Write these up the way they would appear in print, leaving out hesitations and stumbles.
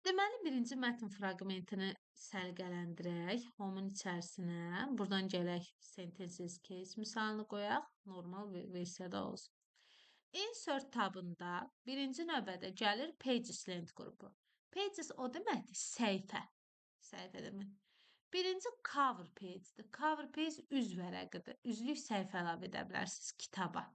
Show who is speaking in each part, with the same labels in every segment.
Speaker 1: Deməli, birinci mətn fraqmentini səlqələndirək homun içərisinə. Buradan gələk sentences case misalını qoyaq. Normal versiyada olsun. Insert tabında birinci növbədə gəlir Pages lent qrupu. Pages o deməkdir, səhifə. Səhifə demək. Birinci cover page'dir. Cover page üz vərəqidir. Üzlük səhifə əlavə edə bilərsiniz kitaba.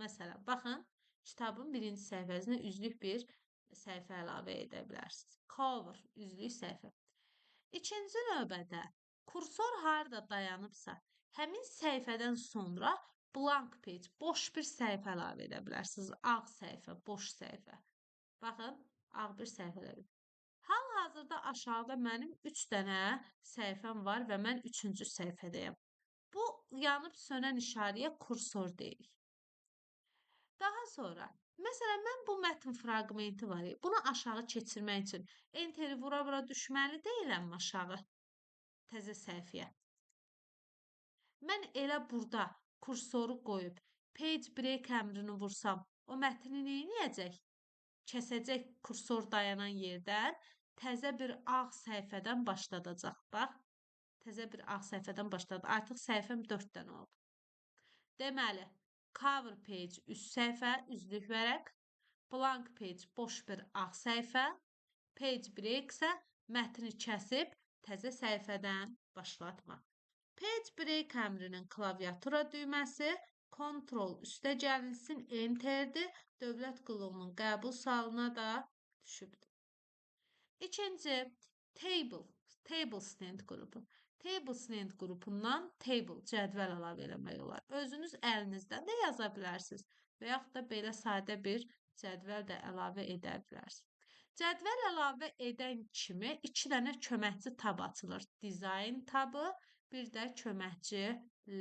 Speaker 1: Məsələn, baxın, kitabın birinci səhifəsinə üzlük bir səhifə əlavə edə bilərsiniz. Cover, üzlük səhifə. İkinci növbədə kursor harada dayanıbsa, həmin səhifədən sonra blank page, boş bir səhifə əlavə edə bilərsiniz. Ağ səhifə, boş səhifə. Baxın, ağ bir səhifə əlavə. Hal-hazırda aşağıda mənim 3 dənə səhifəm var və mən 3-cü səhifədəyəm. Bu yanıb sönən işarəyə kursor deyirik. Daha sonra, məsələn, mən bu mətn fraqmenti var. Bunu aşağı keçirmək üçün enteri vura-vura düşməli deyiləm aşağı təzə səhifəyə. Mən elə burada kursoru qoyub page break əmrini vursam, o mətni nə edəcək? Kəsəcək kursor dayanan yerdən, təzə bir ağ səhifədən başladacaq. Bax, təzə bir ağ səhifədən başladı. Artıq səhifəm 4 dənə oldu. Deməli, cover page üst səhifə, üzlük vərəq, blank page boş bir ağ səhifə, page break isə mətni kəsib təzə səhifədən başlatmaq. Page break əmrinin klaviatura düyməsi Ctrl üstə gəlinsin, enterdir. Dövlət qulluğunun qəbul salına da düşübdür. İkinci, tables lent qrupu. Tables lent qrupundan table, cədvəl əlavə eləmək olar. Özünüz əlinizdən də yaza bilərsiniz və yaxud da belə sadə bir cədvəl də əlavə edə bilərsiniz. Cədvəl əlavə edən kimi 2 dənə köməkçi tab açılır. Design tabı, bir də köməkçi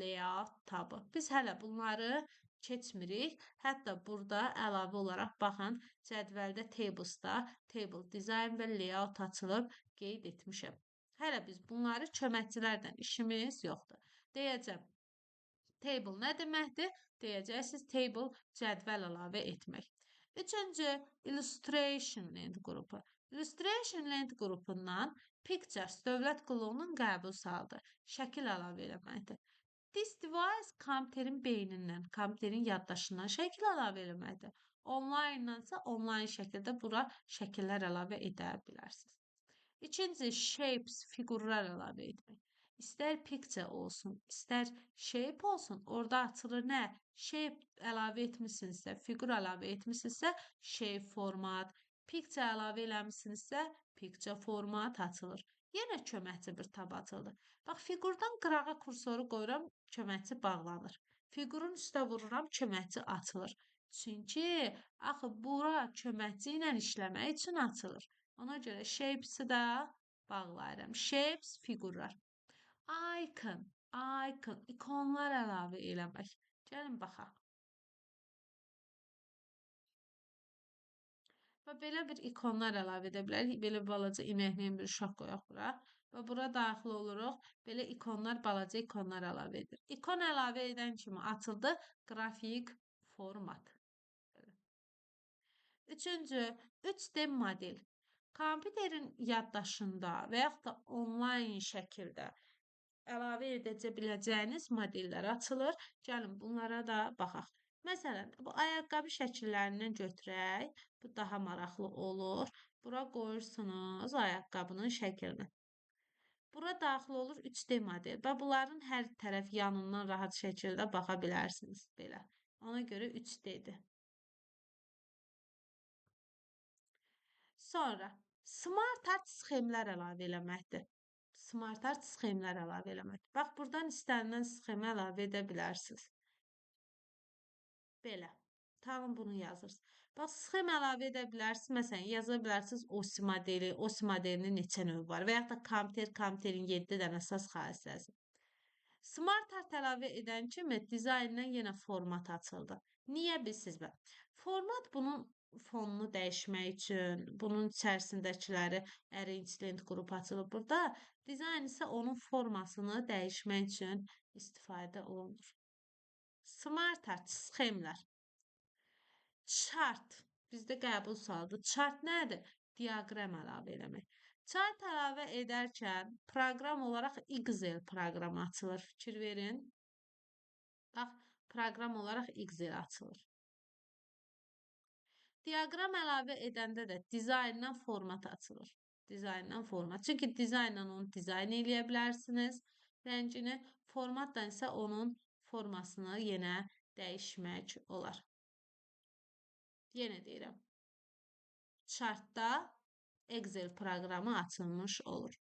Speaker 1: layout tabı. Biz hələ bunları keçmirik. Hətta burada əlavə olaraq baxın, cədvəldə tablesda table design və layout açılıb qeyd etmişəm. Hələ biz bunları köməkçilərdən işimiz yoxdur. Deyəcəm, table nə deməkdir? Deyəcəksiniz, table cədvəl əlavə etmək. Üçüncü, illustration lent qrupu. Illustration lent qrupundan Pictures dövlət qulluğunun qəbul salıdır. Şəkil əlavə eləməkdir. This device kompüterin beynindən, kompüterin yaddaşından şəkil əlavə eləməkdir. Onlinedansa onlayn şəkildə bura şəkillər əlavə edə bilərsiniz. İkinci, shapes, fiqurlar əlavə etmək. İstər picture olsun, istər shape olsun, orada açılır nə? Shape əlavə etmişsinizsə, fiqur əlavə etmişsinizsə, shape format, picture əlavə eləmişsinizsə, picture format açılır. Yenə köməkçi bir tab açıldı. Bax, fiqurdan qırağa kursoru qoyuram, köməkçi bağlanır. Fiqurun üstə vururam, köməkçi açılır. Çünki, axı, bura köməkçi ilə işləmək üçün açılır. Ona görə shapes-i də bağlayıram. Shapes, fiqurlar. Icon, ikonlar əlavə eləmək. Gəlin, baxaq. Və belə bir ikonlar əlavə edə bilərik. Belə balaca inəkləyən bir uşaq qoyaq bura. Və bura daxil oluruq. Belə ikonlar, balaca ikonlar əlavə edir. İkon əlavə edən kimi açıldı qrafik format. Üçüncü, 3D model. Kompüterin yaddaşında və yaxud da onlayn şəkildə əlavə edəcə biləcəyiniz modellər açılır. Gəlin, bunlara da baxaq. Məsələn, bu ayaqqabı şəkillərindən götürək. Bu daha maraqlı olur. Bura qoyursunuz ayaqqabının şəklini. Bura daxil olur 3D model və bunların hər tərəf yanından rahat şəkildə baxa bilərsiniz. Belə. Ona görə 3D-dir. Sonra, Smart Art sxemlər əlavə eləməkdir. Smart Art sxemlər əlavə eləməkdir. Bax, buradan istənilən sxemi əlavə edə bilərsiniz. Belə. Tamam bunu yazırsınız. Bax, sxem əlavə edə bilərsiniz. Məsələn, yaza bilərsiniz OSI modeli, OSI modelinin neçə növü var və yaxud da kompüterin 7 dənə əsas xassəsi. Smart Art əlavə edən kimi dizayndan yenə format açıldı. Niyə bilsinizmi? Format bunun fonunu dəyişmək üçün, bunun içərisindəkiləri arrange lent qrupu açılıb burada. Dizayn isə onun formasını dəyişmək üçün istifadə olunur. Smart Art, sxemlər. Chart, bizdə qəbul saldı. Chart nədir? diaqram əlavə eləmək. Chart əlavə edərkən proqram olaraq Excel proqramı açılır. Fikir verin. Bax, proqram olaraq Excel açılır. Diaqram əlavə edəndə də dizayndan format açılır. Dizayndan format. Çünki dizaynla onu dizayn eləyə bilərsiniz. Rəngini, formatdan isə onun formasını yenə dəyişmək olar. Yenə deyirəm. Chartda Excel proqramı açılmış olur.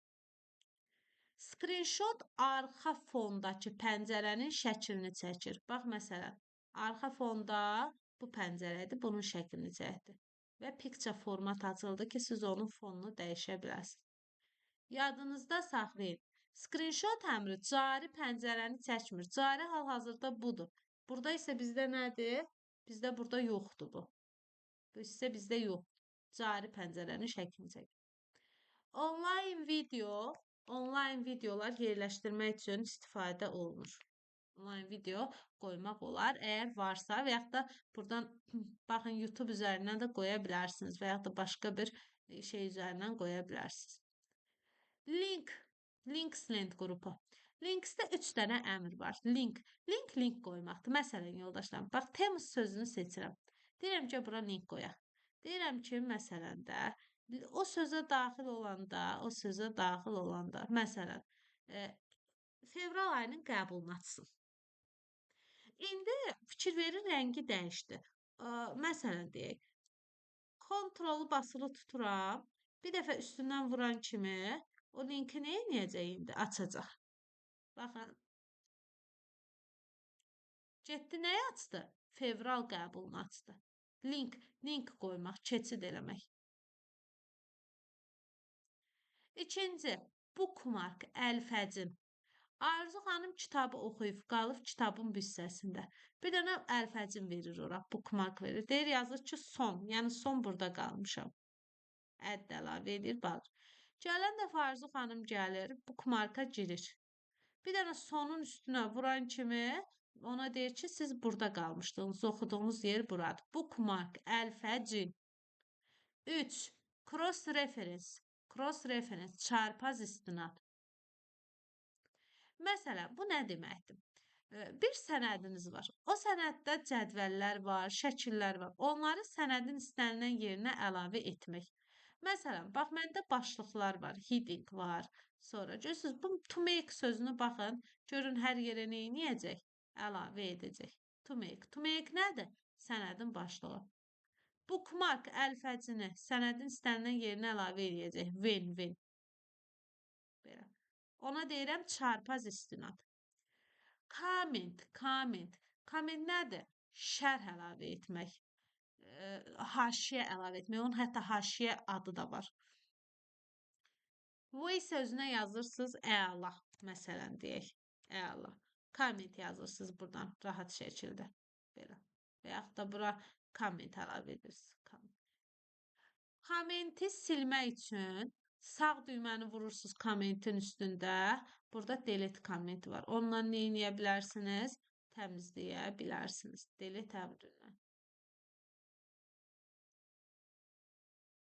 Speaker 1: Screenshot arxa fondakı pəncərənin şəklini çəkir. Bax, məsələn, arxa fonda bu pəncərədir, bunun şəklini çəkdi. Və picture format açıldı ki, siz onun fonunu dəyişə bilərsiniz. Yadınızda saxlayın. Screenshot əmri cari pəncərəni çəkmir. Cari hal-hazırda budur. Burada isə bizdə nədir? Bizdə burada yoxdur bu. Bu isə bizdə yox. Cari pəncərənin şəklini çəkir. Online videolar yerləşdirmək üçün istifadə olunur. Online video qoymaq olar, əgər varsa və yaxud da buradan baxın YouTube üzərindən də qoya bilərsiniz və yaxud da başqa bir şey üzərindən qoya bilərsiniz. Links qrupu. Linksdə 3 dənə əmr var. Link qoymaqdır. Məsələn, yoldaşlarım, bax, Teams sözünü seçirəm. Deyirəm ki, bura link qoyaq. Deyirəm ki, məsələn də, o sözə daxil olanda, məsələn, fevral ayının qəbulunu açsın. İndi fikir verin, rəngi dəyişdi. Məsələn, deyək, kontrolu basılı tuturam, bir dəfə üstündən vuran kimi o linki nə edəcək indi? Açacaq. Baxın. Getdi, nəyə açdı? Fevral qəbulunu açdı. Link qoymaq, keçid eləmək. İkinci, bookmark, əlfəcin. Arzu xanım kitabı oxuyub, qalıb kitabın bir hissəsində. Bir dənə əlfəcin verir ora, bookmark verir. Deyir, yazır ki, son, yəni son burada qalmışam. Ədd əlavə edir, bağır. Gələn dəfə Arzu xanım gəlir, bookmarka girir. Bir dənə sonun üstünə vuran kimi ona deyir ki, siz burada qalmışdınız, oxuduğunuz yer buradır. Bookmark, əlfəcin. 3. Cross-reference, çarpaz istinad. Məsələn, bu nə deməkdir? Bir sənədiniz var. O sənəddə cədvəllər var, şəkillər var. Onları sənədin istənilən yerinə əlavə etmək. Məsələn, bax, məndə başlıqlar var, heading var. Sonra görürsünüz, bu to make sözünü baxın, görün hər yerə nə edəcək? Əlavə edəcək. To make nədir? Sənədin başlığı. Bookmark əlfəcini sənədin istənilən yerinə əlavə edəcək. When. Belə. Ona deyirəm çarpaz istinad. Comment nədir? Şərh əlavə etmək. Haşiyə əlavə etmək. Onun hətta haşiyə adı da var. Way sözünə yazırsınız əla. Məsələn, deyək. Əla. Comment yazırsınız buradan rahat şəkildə. Belə. Və yaxud da bura comment əlavə edirsiniz. Kommenti silmək üçün sağ düyməni vurursunuz kommentin üstündə. Burada delete comment var. Onunla nə edə bilərsiniz? Təmizləyə bilərsiniz. Delete əmrindən.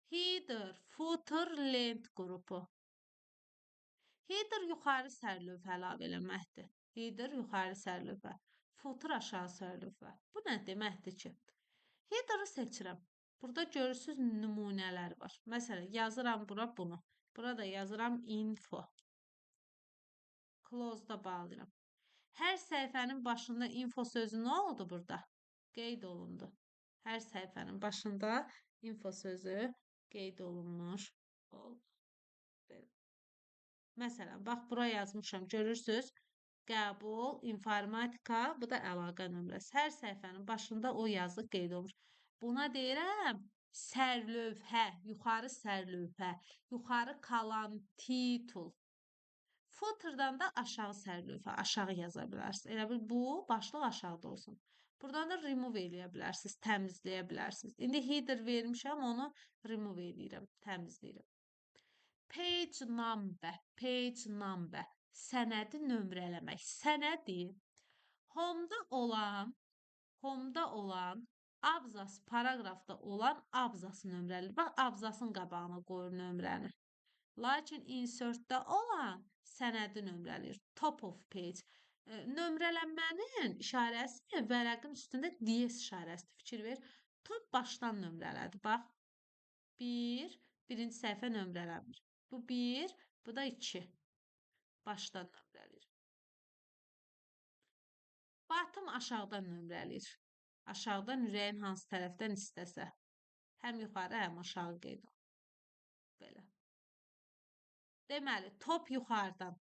Speaker 1: Header, footer, length qrupu. Header yuxarı sərlövhə əlavə eləməkdir. Header yuxarı sərlövhə. Footer aşağı sərlövhə. Bu nə deməkdir ki? Header'ı seçirəm. Burada görürsünüz nümunələr var. Məsələn, yazıram bura bunu. Burada yazıram info. Close-da bağlayıram. Hər səhifənin başında info sözü nə oldu burada? Qeyd olundu. Hər səhifənin başında info sözü qeyd olunmuş oldu. Məsələn, bax, bura yazmışam. Görürsünüz. Qəbul, informatika, bu da əlaqə nömrəsi. Hər səhifənin başında o yazı qeyd olunur. Buna deyirəm sərlövhə, yuxarı sərlövhə, yuxarı qalan titul. Footer'dan da aşağı sərlövhə, aşağı yaza bilərsiniz. Elə bil bu başlıq aşağıda olsun. Buradan da remove eləyə bilərsiniz, təmizləyə bilərsiniz. İndi header vermişəm, onu remove eləyirəm, təmizləyirəm. Page number, sənədi nömrələmək. Sənədi home'da olan Abzas paraqrafda olan abzası nömrəli. Bax, abzasın qabağına qoyur nömrəni. Lakin insertdə olan sənədi nömrələyir. Top of page. Nömrələnmənin işarəsi vərəqin üstündə DS işarəsidir. Fikir ver. Top başdan nömrələdir. Bax, 1, birinci səhifə nömrələnmir. Bu 1, bu da 2. Başdan nömrələyir. Bottom aşağıdan nömrələyir. Aşağıdan ürəyin hansı tərəfdən istəsə. Həm yuxarı, həm aşağı qeyd olunur. Belə. Deməli, top yuxarıdan,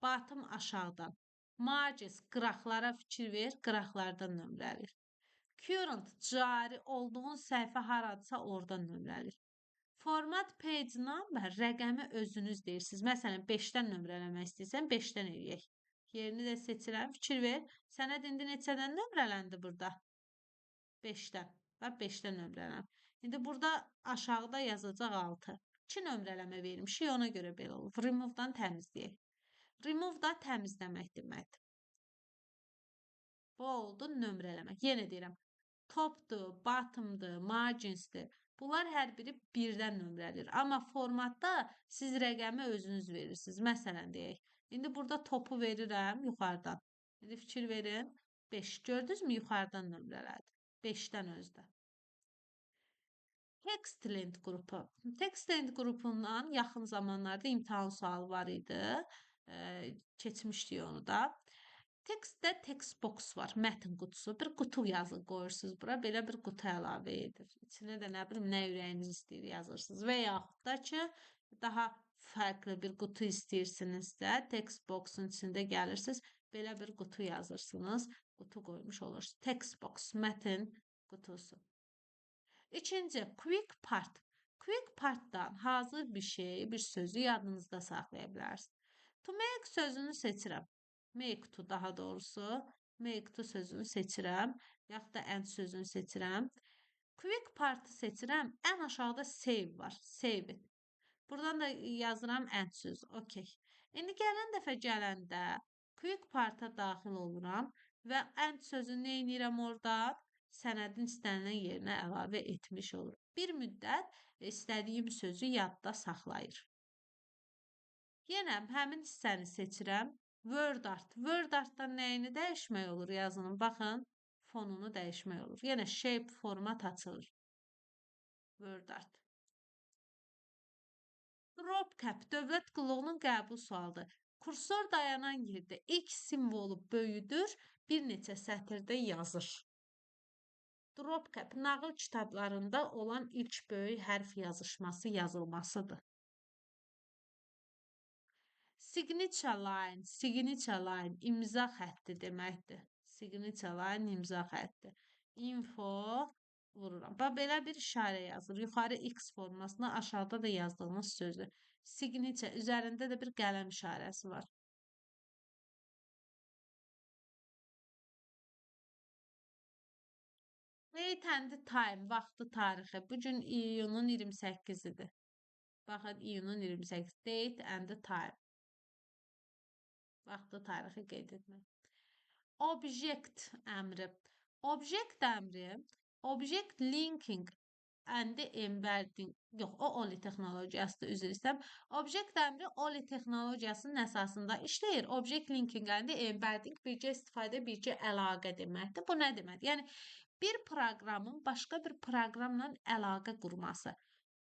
Speaker 1: bottom aşağıdan. Margins qıraqlara fikir ver, qıraqlardan nömrələyir. Current cari olduğun səhifə haradırsa oradan nömrələyir. Format page number rəqəmi özünüz deyirsiniz. Məsələn, 5-dən nömrələmək istəyirsən, 5-dən eləyək. Yerini də seçirəm. Fikir ver. Sənəd indi neçədən nömrələndi burada? 5-dən. Və 5-dən nömrələnib. İndi burada aşağıda yazacaq 6. 2 nömrələmə vermişik, ona görə belə olur. Remove-dan təmizləyək. Remove da təmizləmək deməkdir. Bu oldu nömrələmək. Yenə deyirəm. Topdur, bottomdur, marginsdir. Bunlar hər biri birdən nömrəlir. Amma formatda siz rəqəmi özünüz verirsiniz. Məsələn deyək. İndi burada topu verirəm yuxarıdan. İndi fikir verin. 5. Gördünüzmü yuxarıdan nömrələdi. 5-dən özdə. Textland qrupu. Textland qrupundan yaxın zamanlarda imtahan sualı var idi. Keçmişdik onu da. Textdə text box var, mətn qutusu. Bir qutu yazı qoyursunuz bura, belə bir qutu əlavə edir. İçinə də nə bilim, nə ürəyiniz istəyir yazırsınız. Və yaxud da ki, daha fərqli bir qutu istəyirsinizsə, text boxun içində gəlirsiniz, belə bir qutu yazırsınız, qutu qoymuş olursunuz. Text box, mətn qutusu. İkinci, quick part. Quick partdan hazır bir şey, bir sözü yadınızda saxlaya bilərsiniz. To make sözünü seçirəm. Make to daha doğrusu. Make to sözünü seçirəm. Yaxud da end sözünü seçirəm. Quick partı seçirəm. Ən aşağıda save var. Save it. Buradan da yazıram end söz. Okay. İndi gələn dəfə gələndə quick parta daxil oluram və end sözünü nə edirəm orada? Sənədin istənilən yerinə əlavə etmiş olur. Bir müddət istədiyim sözü yadda saxlayır. Yenə həmin hissəni seçirəm. Word art. Word artdan nəyini dəyişmək olur yazının? Baxın, fonunu dəyişmək olur. Yenə shape format açılır. Word art. Drop cap. Dövlət qulluğunun qəbul sualıdır. Kursor dayanan yerdə ilk simvolu böyüdür, bir neçə sətirdə yazır. Drop cap. Nağıl kitablarında olan ilk böyük hərf yazışması yazılmasıdır. Signature line, imza xətti deməkdir. Signature line, imza xətti. Info vururam. Bax, belə bir işarə yazır. Yuxarı X formasına, aşağıda da yazdığınız sözü. Signature, üzərində də bir qələm işarəsi var. Date and time, vaxtı, tarixi. Bugün iyunun 28-idir. Baxın, iyunun 28. Date and time. Vaxtı, tarixi qeyd etmək. Object əmri. Object əmri, object linking and embedding. Yox, o OLI texnologiyasıdır, üzr istəyirəm. Object əmri OLI texnologiyasının əsasında işləyir. Object linking and embedding birgə istifadə, birgə əlaqə deməkdir. Bu nə deməkdir? Yəni, bir proqramın başqa bir proqramla əlaqə qurması.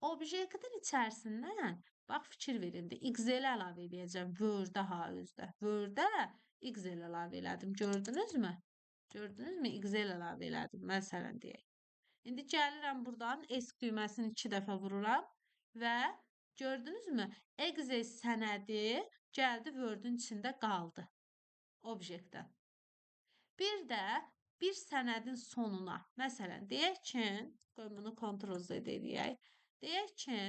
Speaker 1: Objektin içərisindən, bax, fikir verin, XL əlavə edəcəm Word-ə ha özdə. Word-ə XL əlavə elədim, gördünüzmü? Gördünüzmü? XL əlavə elədim, məsələn deyək. İndi gəlirəm buradan, S düyməsini 2 dəfə vururam və gördünüzmü? Excel sənədi gəldi Word-ün içində qaldı. Objektdən. Bir də bir sənədin sonuna, məsələn, deyək ki, qoy bunu Ctrl-Z edək. Deyək ki,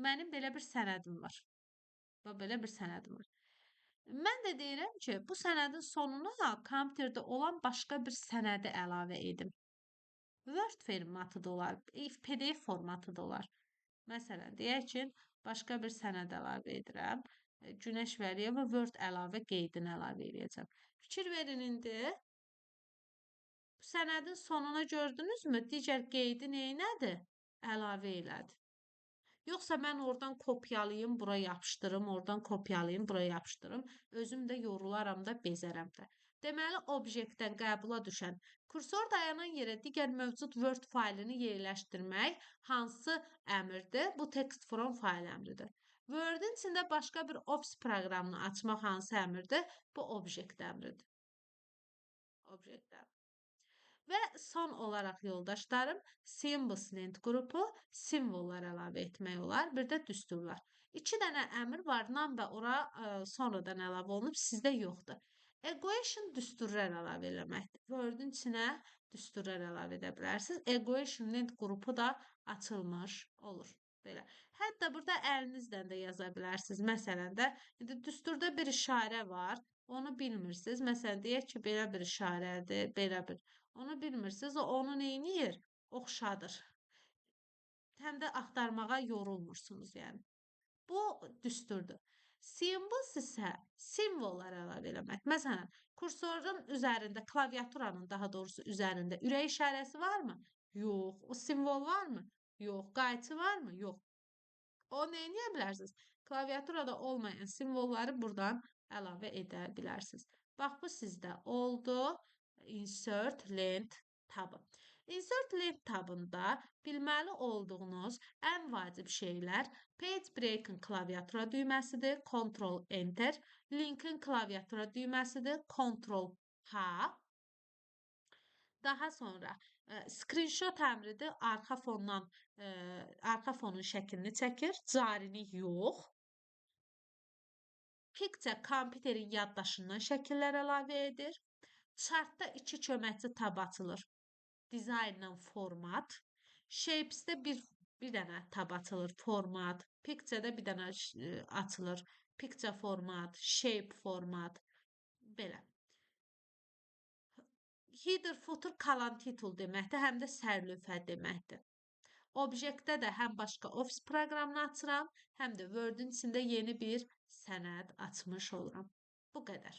Speaker 1: mənim belə bir sənədim var. Belə bir sənədim var. Mən də deyirəm ki, bu sənədin sonuna kompüterdə olan başqa bir sənədi əlavə edim. Word formatı da olar, PDF formatı da olar. Məsələn, deyək ki, başqa bir sənəd əlavə edirəm. Günəş Vəliyeva Word əlavə qeydini əlavə edəcəm. Fikir verin indi. Bu sənədin sonuna gördünüzmü? Digər qeydi neynədi? Əlavə elədi. Yoxsa mən oradan kopyalayım, bura yapışdırım, oradan kopyalayım, bura yapışdırım. Özüm də yorularam da, bezərəm də. Deməli, obyektdən qəbula düşən kursor dayanan yerə digər mövcud Word faylını yerləşdirmək hansı əmrdir? Bu text from fayl əmridir. Word-in içində başqa bir Office proqramını açmaq hansı əmrdir? Bu obyekt əmridir. Obyekt əmri. Və son olaraq yoldaşlarım, symbols lent qrupu simvollar əlavə etmək olar. Bir də düsturlar. 2 dənə əmr var. Number ora sonradan əlavə olunub, sizdə yoxdur. Equation düsturlar əlavə eləməkdir. Word-in içinə düsturlar əlavə edə bilərsiniz. Equation lent qrupu da açılmış olur. Belə. Hətta burada əlinizdən də yaza bilərsiniz. Məsələn də, indi düsturda bir işarə var. Onu bilmirsiniz. Məsələn, deyək ki, belə bir işarədir, belə bir. Onu bilmirsiniz, o onu neyniyir? Oxşadır. Həm də axtarmağa yorulmursunuz, yəni. Bu düsturdur. Symbols isə simvollar əlavə eləmək. Məsələn, kursorun üzərində, klaviaturanın daha doğrusu üzərində ürək işarəsi varmı? Yox. O simvol varmı? Yox. Qayçı varmı? Yox. O neyləyə bilərsiniz? Klaviaturada olmayan simvolları buradan əlavə edə bilərsiniz. Bax, bu sizdə oldu. Insert lent tabı. Insert lent tabında bilməli olduğunuz ən vacib şeylər page break'in klaviatura düyməsidir, Ctrl Enter, linkin klaviatura düyməsidir, Ctrl H. Daha sonra screenshot əmridir, arxa fonun şəklini çəkir, carini yox. Picture kompüterin yaddaşından şəkillər əlavə edir. Chartda 2 köməkçi tab açılır. Designla format. Shapes'də bir dənə tab açılır. Format. Picture'da bir dənə açılır. Picture format, shape format. Belə. Header, footer kalan titul deməkdir, həm də sərlövhə deməkdir. Obyektdə də həm başqa Office proqramını açıram, həm də Word-in içində yeni bir sənəd açmış oluram. Bu qədər.